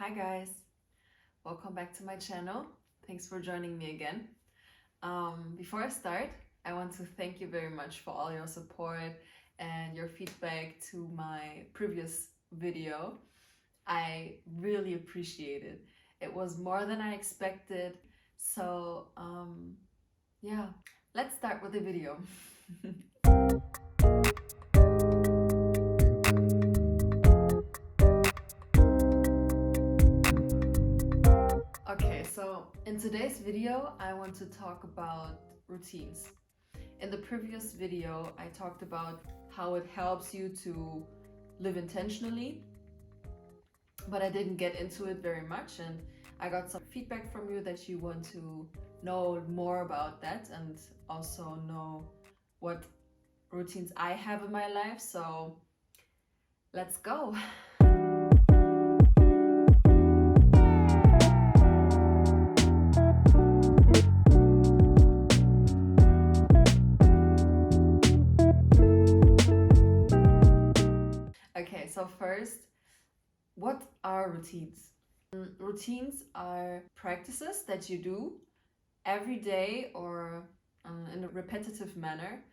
Hi guys, welcome back to my channel. Thanks for joining me again. Before I start, I want to thank you very much for all your support and your feedback to my previous video. I really appreciate it. It was more than I expected. So yeah, let's start with the video. Okay, so in today's video, I want to talk about routines. In the previous video, I talked about how it helps you to live intentionally, but I didn't get into it very much, and I got some feedback from you that you want to know more about that and also know what routines I have in my life. So let's go. Okay, so first, what are routines? Routines are practices that you do every day or in a repetitive manner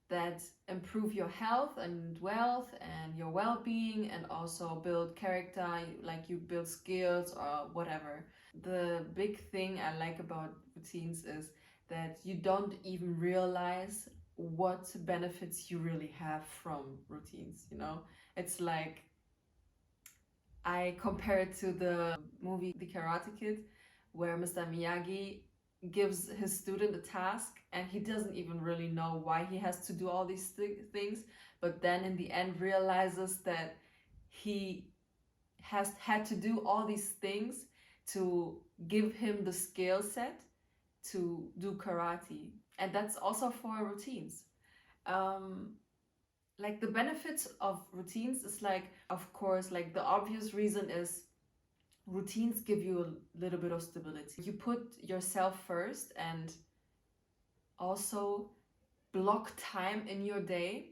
that improve your health and wealth and your well-being, and also build character, like you build skills or whatever. The big thing I like about routines is that you don't even realize what benefits you really have from routines, you know? It's like, I compare it to the movie The Karate Kid, where Mr. Miyagi gives his student a task and he doesn't even really know why he has to do all these things, but then in the end realizes that he has had to do all these things to give him the skill set to do karate. And that's also for routines. Um, like the benefits of routines is like, of course, like the obvious reason is routines give you a little bit of stability. You put yourself first and also block time in your day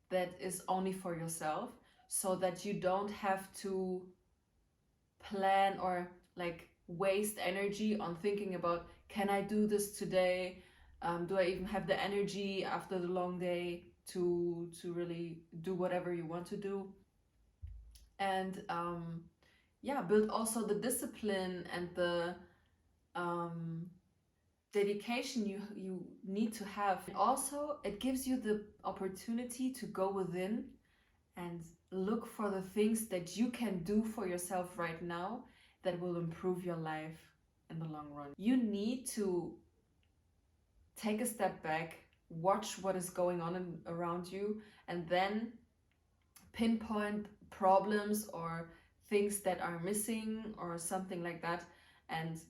that is only for yourself, so that you don't have to plan or like waste energy on thinking about, can I do this today? Do I even have the energy after the long day to really do whatever you want to do? And yeah, build also the discipline and the um, dedication you need to have. And also, it gives you the opportunity to go within and look for the things that you can do for yourself right now that will improve your life in the long run. You need to take a step back, watch what is going on around you, and then pinpoint problems or things that are missing or something like that, and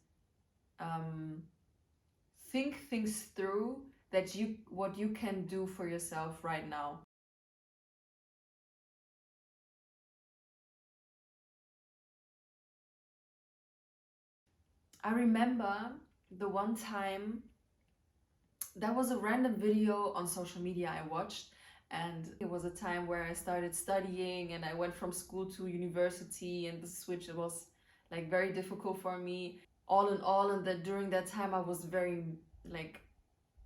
um, think things through that what you can do for yourself right now. I remember the one time, that was a random video on social media I watched, and it was a time where I started studying and I went from school to university, and the switch was like very difficult for me. All in all, and that during that time I was very like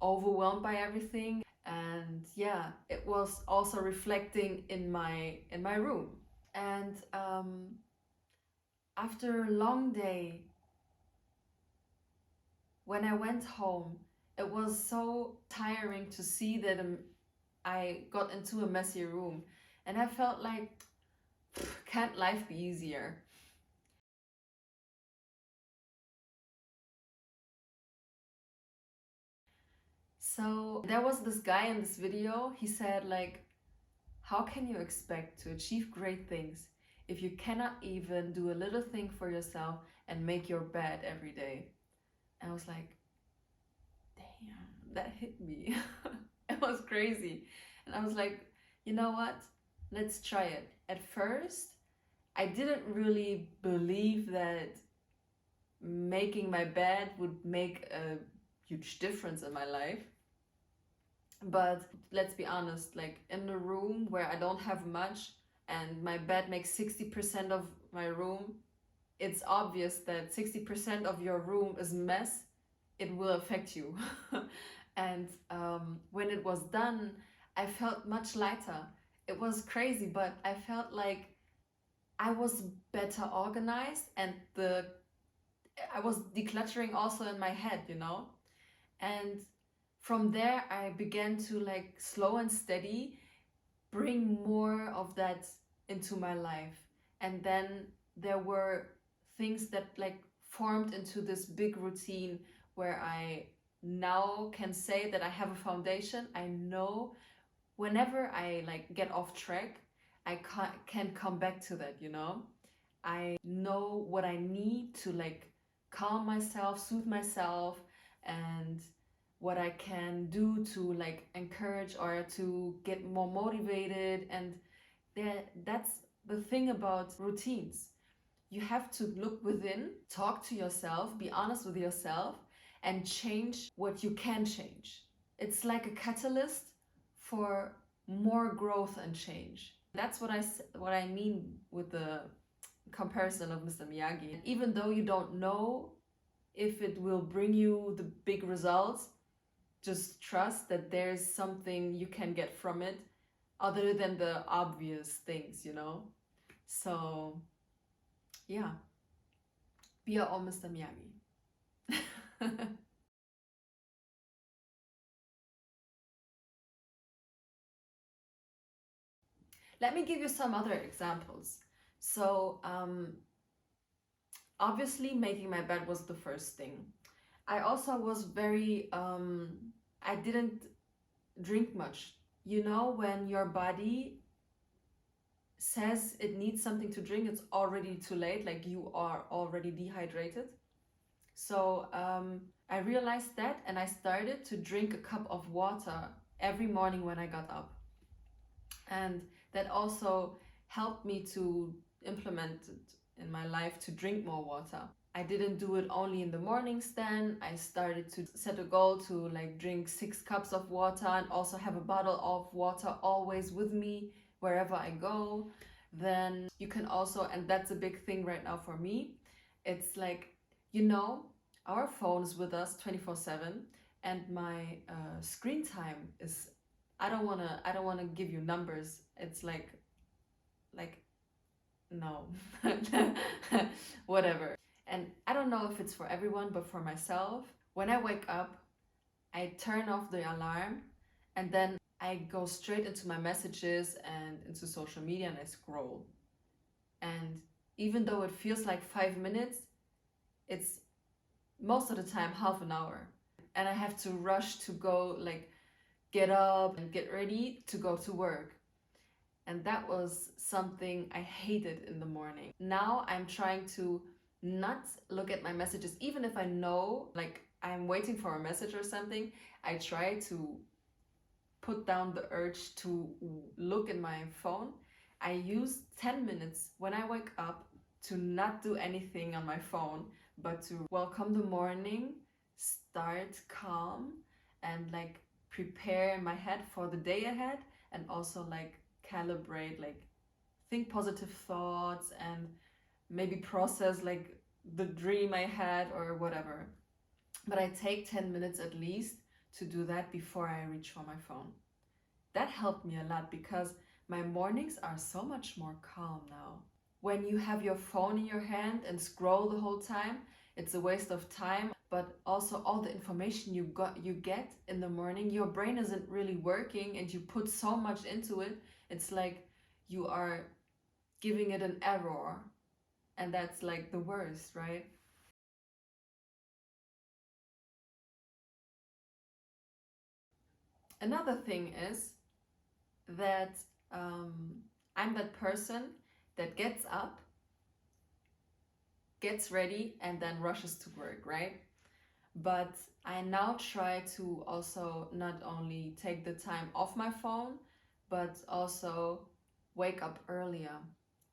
overwhelmed by everything, and yeah, it was also reflecting in my room. And after a long day, when I went home, it was so tiring to see that I got into a messy room, and I felt like, can't life be easier? So there was this guy in this video, he said like, how can you expect to achieve great things if you cannot even do a little thing for yourself and make your bed every day? And I was like, damn, that hit me. It was crazy. And I was like, you know what? Let's try it. At first, I didn't really believe that making my bed would make a huge difference in my life. But let's be honest, like in a room where I don't have much and my bed makes 60% of my room, it's obvious that 60% of your room is mess, it will affect you. And when it was done, I felt much lighter. It was crazy, but I felt like I was better organized, and I was decluttering also in my head, you know? And from there I began to like slow and steady bring more of that into my life. And then there were things that like formed into this big routine where I now can say that I have a foundation. I know whenever I like get off track, I can come back to that, you know? I know what I need to like calm myself, soothe myself, and what I can do to like encourage or to get more motivated. And that's the thing about routines. You have to look within, talk to yourself, be honest with yourself, and change what you can change. It's like a catalyst for more growth and change. That's what I mean with the comparison of Mr. Miyagi. Even though you don't know if it will bring you the big results, just trust that there's something you can get from it other than the obvious things, you know? So, yeah, be your own Mr. Miyagi. Let me give you some other examples. So, obviously, making my bed was the first thing. I also was very, I didn't drink much. You know, when your body says it needs something to drink, it's already too late, like you are already dehydrated. So I realized that, and I started to drink a cup of water every morning when I got up. And that also helped me to implement it in my life to drink more water. I didn't do it only in the mornings then. I started to set a goal to like drink 6 cups of water and also have a bottle of water always with me wherever I go. Then you can also, and that's a big thing right now for me, it's like, you know, our phone is with us 24/7, and my screen time is, I don't want to give you numbers. It's like no. Whatever. And I don't know if it's for everyone, but for myself, when I wake up, I turn off the alarm, and then I go straight into my messages and into social media, and I scroll. And even though it feels like 5 minutes, it's most of the time half an hour. And I have to rush to go like get up and get ready to go to work. And that was something I hated in the morning. Now I'm trying to not look at my messages, even if I know like I'm waiting for a message or something. I try to put down the urge to look in my phone. I use 10 minutes when I wake up to not do anything on my phone, but to welcome the morning, start calm, and like prepare my head for the day ahead, and also like calibrate, like think positive thoughts, and maybe process like the dream I had or whatever. But I take 10 minutes at least to do that before I reach for my phone. That helped me a lot because my mornings are so much more calm now. When you have your phone in your hand and scroll the whole time, it's a waste of time, but also all the information you get in the morning, your brain isn't really working and you put so much into it. It's like you are giving it an error, and that's like the worst, right? Another thing is that I'm that person that gets up, gets ready, and then rushes to work, right? But I now try to also not only take the time off my phone, but also wake up earlier.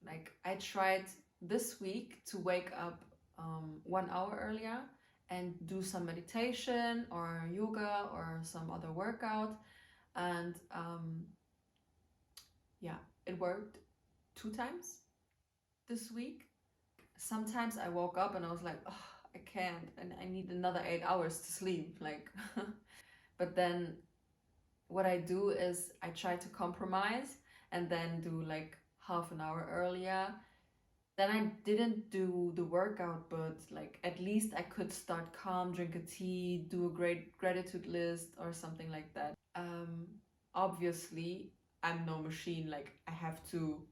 Like I tried this week to wake up 1 hour earlier and do some meditation or yoga or some other workout. And yeah, it worked 2 times this week. sometimes I woke up and I was like, oh, I can't, and I need another 8 hours to sleep. Like, but then what I do is I try to compromise and then do like half an hour earlier. Then I didn't do the workout, but like at least I could start calm, drink a tea, do a great gratitude list or something like that. Obviously, I'm no machine. Like I have to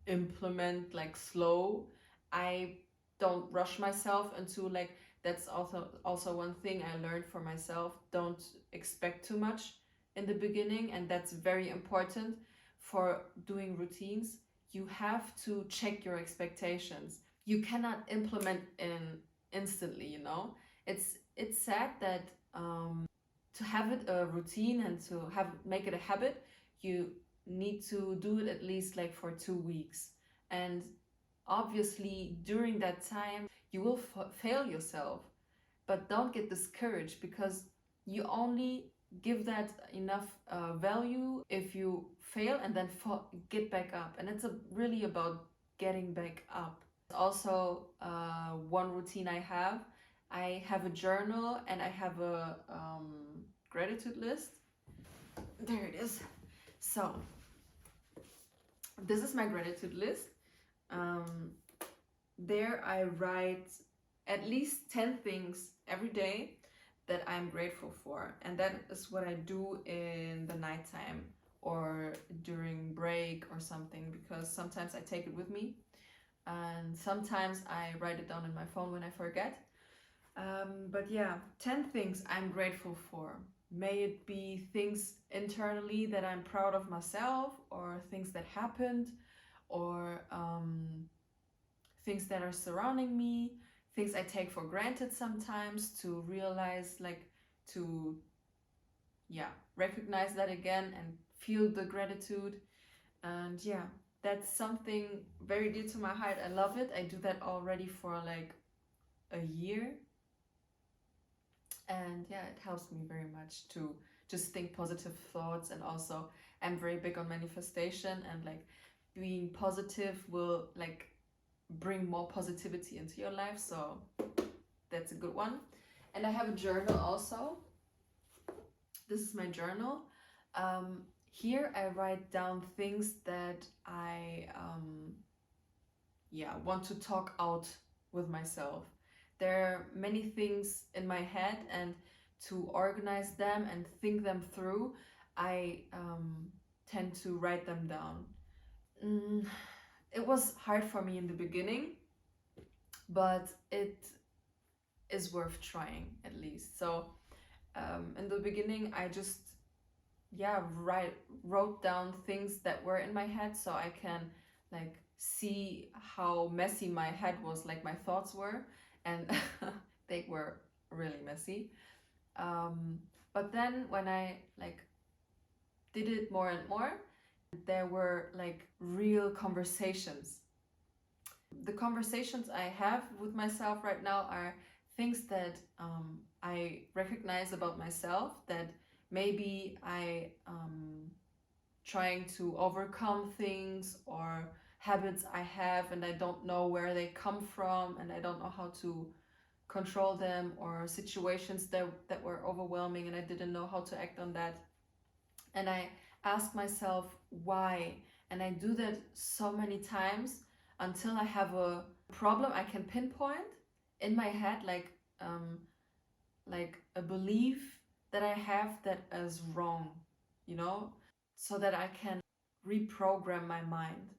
implement like slow. I don't rush myself into like, that's also one thing I learned for myself. Don't expect too much in the beginning, and that's very important for doing routines. You have to check your expectations. You cannot implement in instantly, you know. It's sad that to have it a routine and to have make it a habit, you need to do it at least like for 2 weeks. And obviously during that time you will fail yourself, but don't get discouraged, because you only give that enough value if you fail and then get back up. And it's really about getting back up. Also, one routine I have a journal and I have a gratitude list. There it is. So this is my gratitude list. There I write at least 10 things every day that I'm grateful for, and that is what I do in the nighttime or during break or something, because sometimes I take it with me and sometimes I write it down in my phone when I forget. But yeah, 10 things I'm grateful for. May it be things internally that I'm proud of myself, or things that happened, or things that are surrounding me, things I take for granted sometimes, to realize, like, to, yeah, recognize that again and feel the gratitude. And yeah, that's something very dear to my heart. I love it. I do that already for like a year. And yeah, it helps me very much to just think positive thoughts. And also, I'm very big on manifestation, and like being positive will like bring more positivity into your life. So that's a good one. And I have a journal also. This is my journal. Here I write down things that I want to talk out with myself. There are many things in my head, and to organize them and think them through, I tend to write them down. It was hard for me in the beginning, but it is worth trying at least. So in the beginning, I just wrote down things that were in my head, so I can like see how messy my head was, like my thoughts were, and they were really messy. But then when I like did it more and more, there were like real conversations. The conversations I have with myself right now are things that I recognize about myself, that maybe I trying to overcome things or habits I have, and I don't know where they come from, and I don't know how to control them, or situations that were overwhelming and I didn't know how to act on that. And I ask myself why, and I do that so many times until I have a problem I can pinpoint in my head, like a belief that I have that is wrong, you know, so that I can reprogram my mind.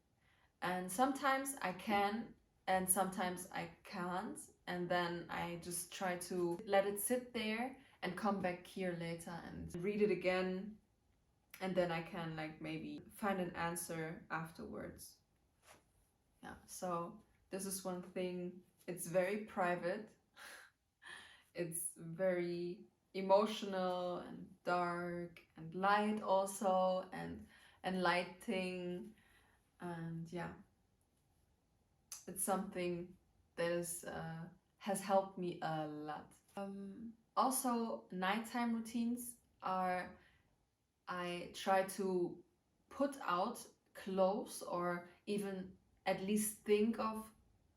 And sometimes I can, and sometimes I can't. And then I just try to let it sit there and come back here later and read it again. And then I can like maybe find an answer afterwards. Yeah, so this is one thing. It's very private. It's very emotional and dark and light also, and enlightening. And yeah, it's something that has helped me a lot. Also, nighttime routines are, I try to put out clothes, or even at least think of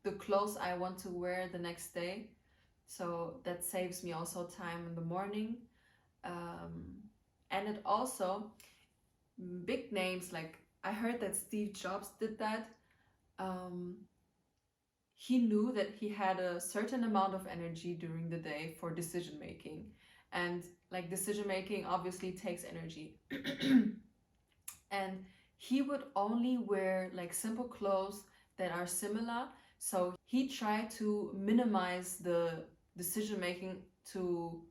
the clothes I want to wear the next day. So that saves me also time in the morning. And it also, big names, like I heard that Steve Jobs did that. Um, he knew that he had a certain amount of energy during the day for decision making. And like decision making obviously takes energy. And he would only wear like simple clothes that are similar. So he tried to minimize the decision making to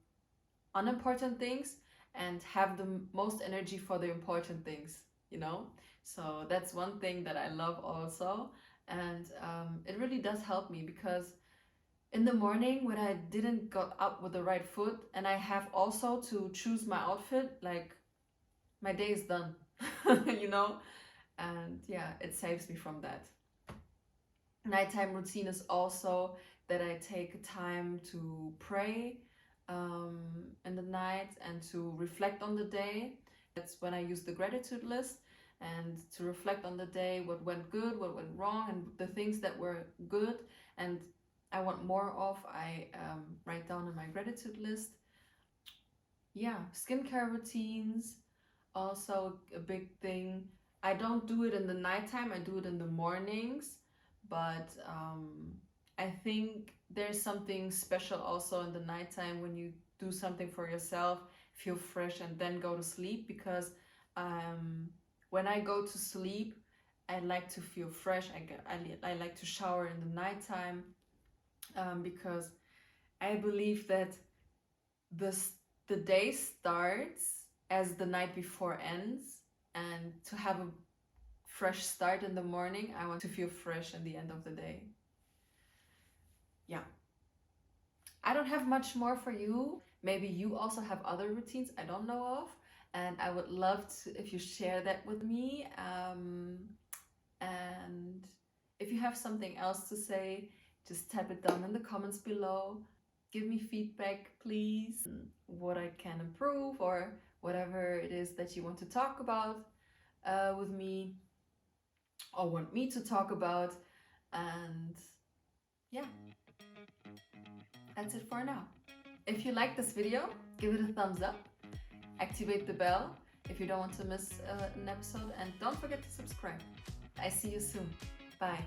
unimportant things and have the most energy for the important things, you know? So that's one thing that I love also. And it really does help me because in the morning when I didn't go up with the right foot and I have also to choose my outfit, like my day is done, you know? And yeah, it saves me from that. Nighttime routine is also that I take time to pray in the night and to reflect on the day. That's when I use the gratitude list and to reflect on the day, what went good, what went wrong, and the things that were good and I want more of, I write down in my gratitude list. Yeah, skincare routines, also a big thing. I don't do it in the nighttime, I do it in the mornings, but I think there's something special also in the nighttime when you do something for yourself, feel fresh, and then go to sleep. Because when I go to sleep, I like to feel fresh. I like to shower in the nighttime because I believe that this the day starts as the night before ends, and to have a fresh start in the morning, I want to feel fresh in the end of the day. Yeah, I don't have much more for you. Maybe you also have other routines I don't know of, and I would love to if you share that with me. And if you have something else to say, just type it down in the comments below. Give me feedback, please, what I can improve or whatever it is that you want to talk about with me or want me to talk about. And yeah, that's it for now. If you like this video, give it a thumbs up, activate the bell if you don't want to miss an episode, and don't forget to subscribe. I see you soon. Bye.